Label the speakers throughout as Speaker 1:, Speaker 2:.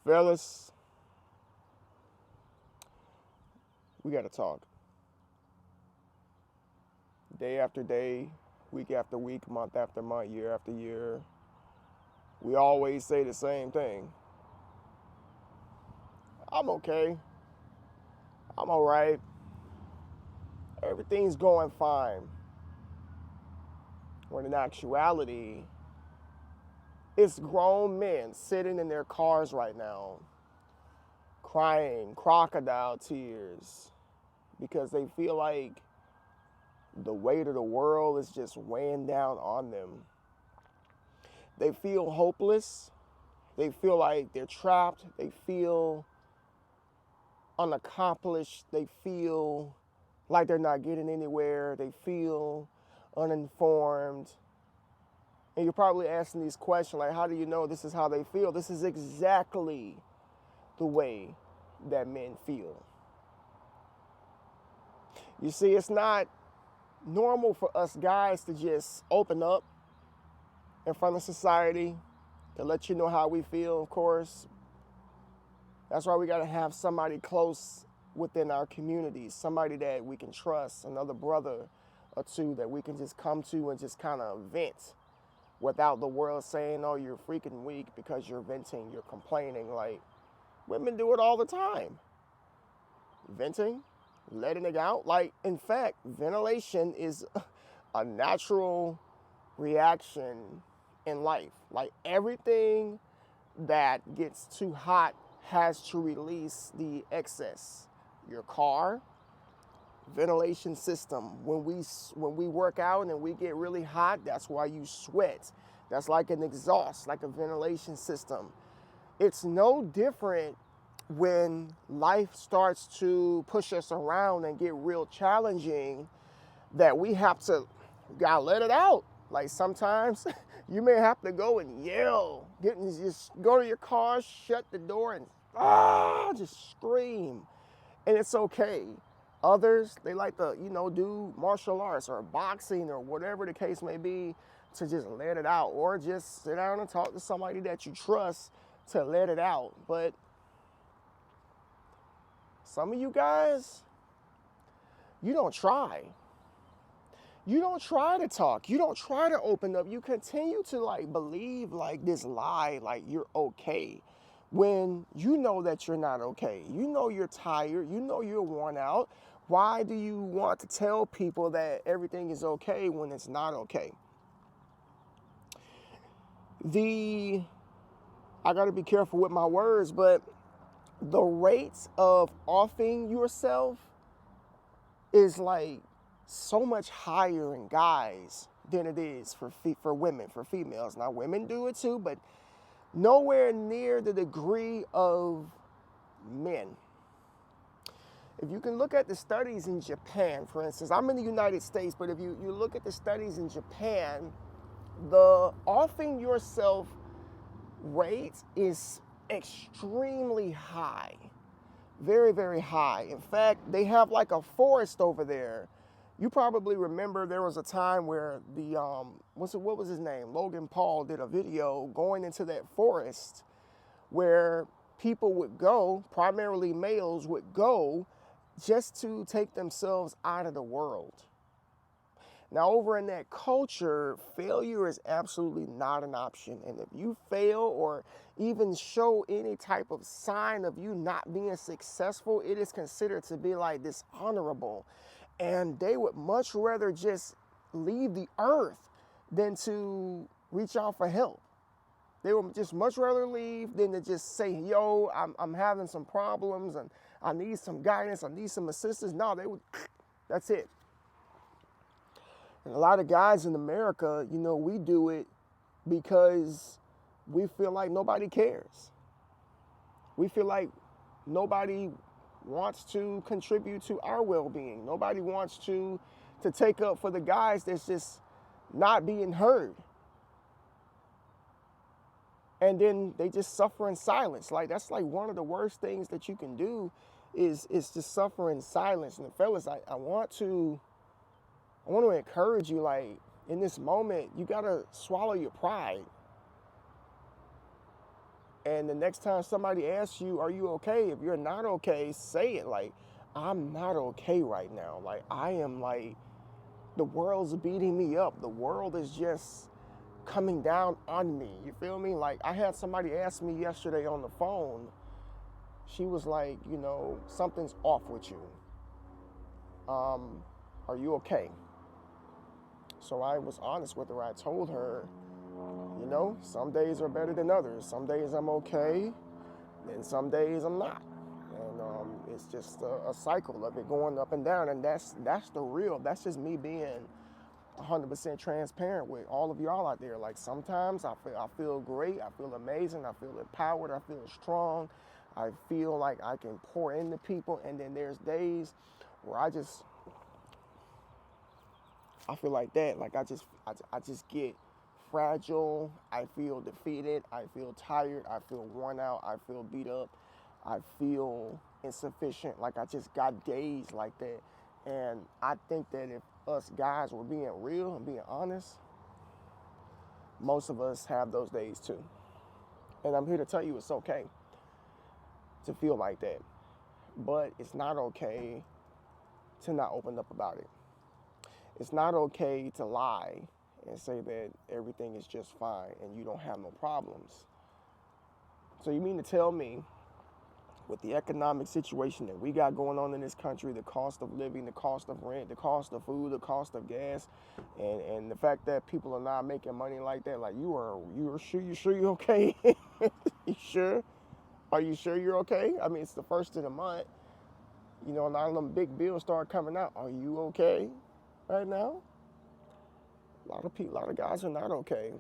Speaker 1: Fellas, we got to talk. Day after day, week after week, month after month, year after year, we always say the same thing. I'm okay. I'm all right. Everything's going fine. When in actuality, it's grown men sitting in their cars right now, crying crocodile tears because they feel like the weight of the world is just weighing down on them. They feel hopeless. They feel like they're trapped. They feel unaccomplished. They feel like they're not getting anywhere. They feel uninformed. And you're probably asking these questions like, how do you know this is how they feel? This is exactly the way that men feel. You see, it's not normal for us guys to just open up in front of society to let you know how we feel, of course. That's why we got to have somebody close within our communities, somebody that we can trust, another brother or two that we can just come to and just kind of vent without the world saying, oh, you're freaking weak because you're venting, you're complaining. Like, women do it all the time. Venting, letting it out. Like, in fact, ventilation is a natural reaction in life. Like, everything that gets too hot has to release the excess. Your car, ventilation system. When we work out and we get really hot, that's why you sweat. That's like an exhaust, like a ventilation system. It's no different when life starts to push us around and get real challenging, that we have to gotta let it out. Like, sometimes you may have to go and yell, just go to your car, shut the door, and just scream, and it's okay. Others, they like to, do martial arts or boxing or whatever the case may be to just let it out, or just sit down and talk to somebody that you trust to let it out. But some of you guys, you don't try. You don't try to talk. You don't try to open up. You continue to believe this lie, like you're okay, when you know that you're not okay. You know you're tired. You know you're worn out. Why do you want to tell people that everything is okay when it's not okay? I got to be careful with my words, but the rates of offing yourself is so much higher in guys than it is for women, for females. Now, women do it too, but nowhere near the degree of men. If you can look at the studies in Japan, for instance, I'm in the United States, but if you look at the studies in Japan, the offing yourself rate is extremely high. Very, very high. In fact, they have a forest over there. You probably remember there was a time where what was his name? Logan Paul did a video going into that forest where people would go, primarily males would go just to take themselves out of the world. Now, over in that culture, failure is absolutely not an option. And if you fail or even show any type of sign of you not being successful, it is considered to be dishonorable. And they would much rather just leave the earth than to reach out for help. They would just much rather leave than to just say, yo, I'm having some problems and I need some guidance, I need some assistance. No, that's it. And a lot of guys in America, we do it because we feel like nobody cares. We feel like nobody wants to contribute to our well-being. Nobody wants to take up for the guys that's just not being heard. And then they just suffer in silence. That's one of the worst things that you can do is just suffer in silence. And fellas, I want to encourage you, in this moment, you gotta swallow your pride And the next time somebody asks you, are you okay? If you're not okay, say it. Like, I'm not okay right now. Like, I am like, the world's beating me up. The world is just coming down on me. You feel me? Like, I had somebody ask me yesterday on the phone. She was like, something's off with you. Are you okay? So I was honest with her. I told her, some days are better than others. Some days I'm okay, and some days I'm not. And it's just a cycle of it going up and down. And that's the real. That's just me being 100% transparent with all of y'all out there. Like, sometimes I feel great. I feel amazing. I feel empowered. I feel strong. I feel like I can pour into people. And then there's days where I feel like that. Like, I just get fragile. I feel defeated. I feel tired. I feel worn out. I feel beat up. I feel insufficient. Like, I just got days like that. And I think that if us guys were being real and being honest, most of us have those days too. And I'm here to tell you it's okay to feel like that. But it's not okay to not open up about it. It's not okay to lie and say that everything is just fine and you don't have no problems. So you mean to tell me, with the economic situation that we got going on in this country, the cost of living, the cost of rent, the cost of food, the cost of gas, and the fact that people are not making money like that, like, you sure you're okay? You sure? Are you sure you're okay? I mean, it's the first of the month. A lot of them big bills start coming out. Are you okay right now? A lot of guys are not okay.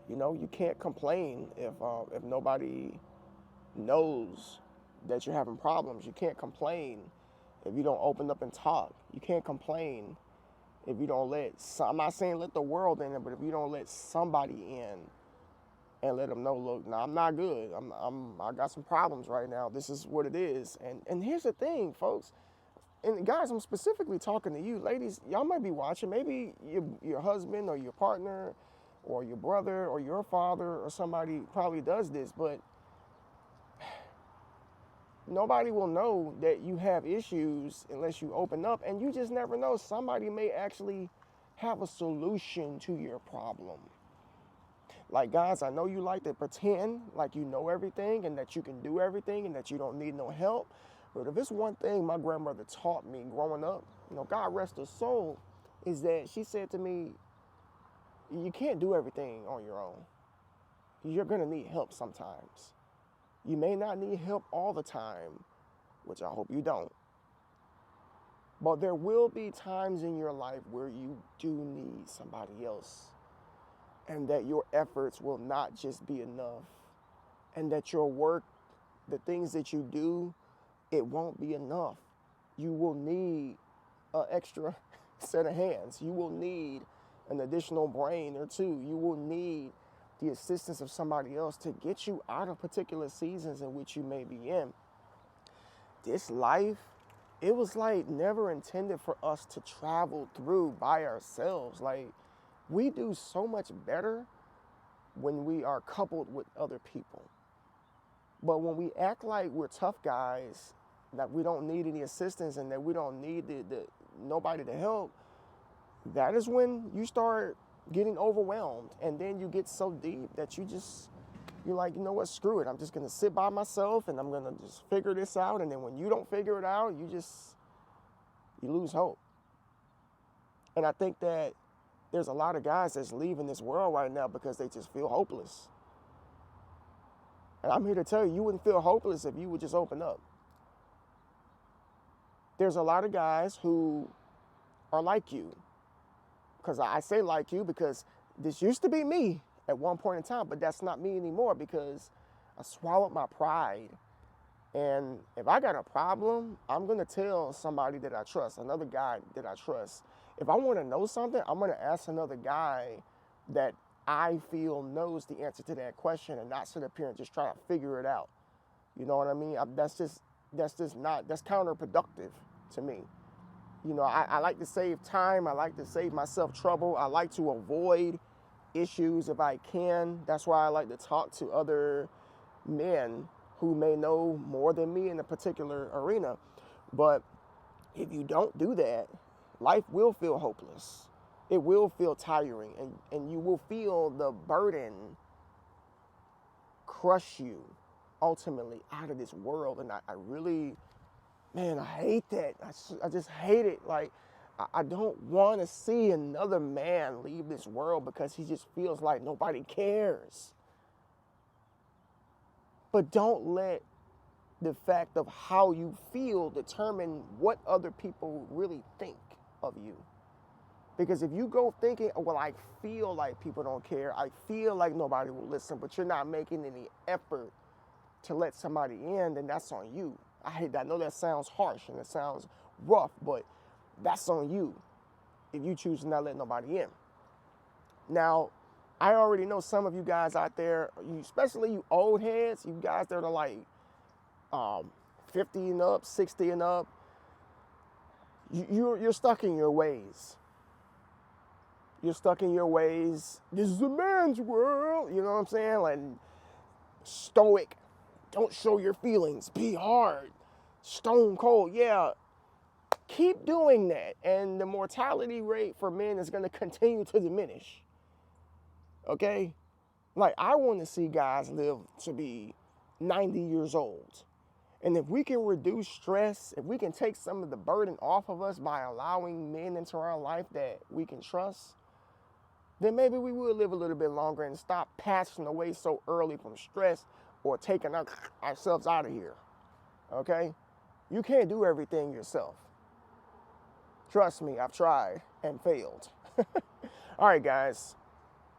Speaker 1: You can't complain if nobody knows that you're having problems. You can't complain if you don't open up and talk. You can't complain if you don't I'm not saying let the world in, but if you don't let somebody in and let them know, look, now I'm not good. I got some problems right now. This is what it is. And here's the thing, folks. And guys, I'm specifically talking to you. Ladies, y'all might be watching. Maybe your husband or your partner or your brother or your father or somebody probably does this, but nobody will know that you have issues unless you open up, and you just never know. Somebody may actually have a solution to your problem. Like, guys, I know you like to pretend like you know everything and that you can do everything and that you don't need no help. But if it's one thing my grandmother taught me growing up, God rest her soul, is that she said to me, you can't do everything on your own. You're going to need help sometimes. You may not need help all the time, which I hope you don't. But there will be times in your life where you do need somebody else, and that your efforts will not just be enough, and that your work, the things that you do, it won't be enough. You will need an extra set of hands. You will need an additional brain or two. You will need the assistance of somebody else to get you out of particular seasons in which you may be in. This life, it was like never intended for us to travel through by ourselves. Like, we do so much better when we are coupled with other people. But when we act like we're tough guys, that we don't need any assistance and that we don't need nobody to help, that is when you start getting overwhelmed. And then you get so deep that you're like, you know what, screw it. I'm just going to sit by myself and I'm going to just figure this out. And then when you don't figure it out, you lose hope. And I think that there's a lot of guys that's leaving this world right now because they just feel hopeless. And I'm here to tell you, you wouldn't feel hopeless if you would just open up. There's a lot of guys who are like you. Because I say like you because this used to be me at one point in time, but that's not me anymore because I swallowed my pride. And if I got a problem, I'm going to tell somebody that I trust, another guy that I trust. If I want to know something, I'm going to ask another guy that I feel knows the answer to that question and not sit up here and just try to figure it out. You know what I mean? That's counterproductive to me. I like to save time. I like to save myself trouble. I like to avoid issues if I can. That's why I like to talk to other men who may know more than me in a particular arena. But if you don't do that, life will feel hopeless. It will feel tiring, and you will feel the burden crush you ultimately out of this world. And I really, man, I hate that. I just hate it. Like, I don't want to see another man leave this world because he just feels like nobody cares. But don't let the fact of how you feel determine what other people really think of you. Because if you go thinking, oh, well, I feel like people don't care, I feel like nobody will listen, but you're not making any effort to let somebody in, then that's on you. I know that sounds harsh and it sounds rough, but that's on you if you choose to not let nobody in. Now, I already know some of you guys out there, especially you old heads, you guys that are like 50 and up, 60 and up, you're stuck in your ways. You're stuck in your ways. This is a man's world. You know what I'm saying? Like, stoic. Don't show your feelings. Be hard. Stone cold. Yeah. Keep doing that. And the mortality rate for men is going to continue to diminish. Okay? Like, I want to see guys live to be 90 years old. And if we can reduce stress, if we can take some of the burden off of us by allowing men into our life that we can trust, then maybe we will live a little bit longer and stop passing away so early from stress or taking ourselves out of here, okay? You can't do everything yourself. Trust me, I've tried and failed. All right, guys,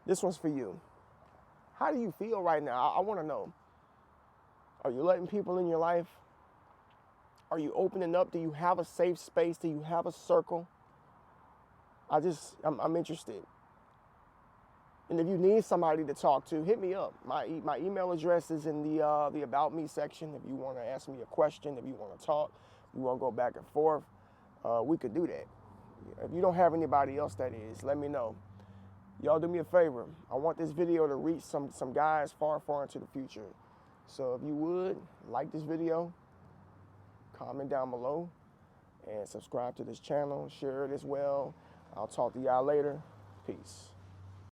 Speaker 1: this one's for you. How do you feel right now? I want to know. Are you letting people in your life? Are you opening up? Do you have a safe space? Do you have a circle? I'm interested. And if you need somebody to talk to, hit me up. My email address is in the About Me section. If you want to ask me a question, if you want to talk, you want to go back and forth, we could do that. If you don't have anybody else that is, let me know. Y'all do me a favor. I want this video to reach some guys far, far into the future. So if you would, like this video, comment down below, and subscribe to this channel, share it as well. I'll talk to y'all later. Peace.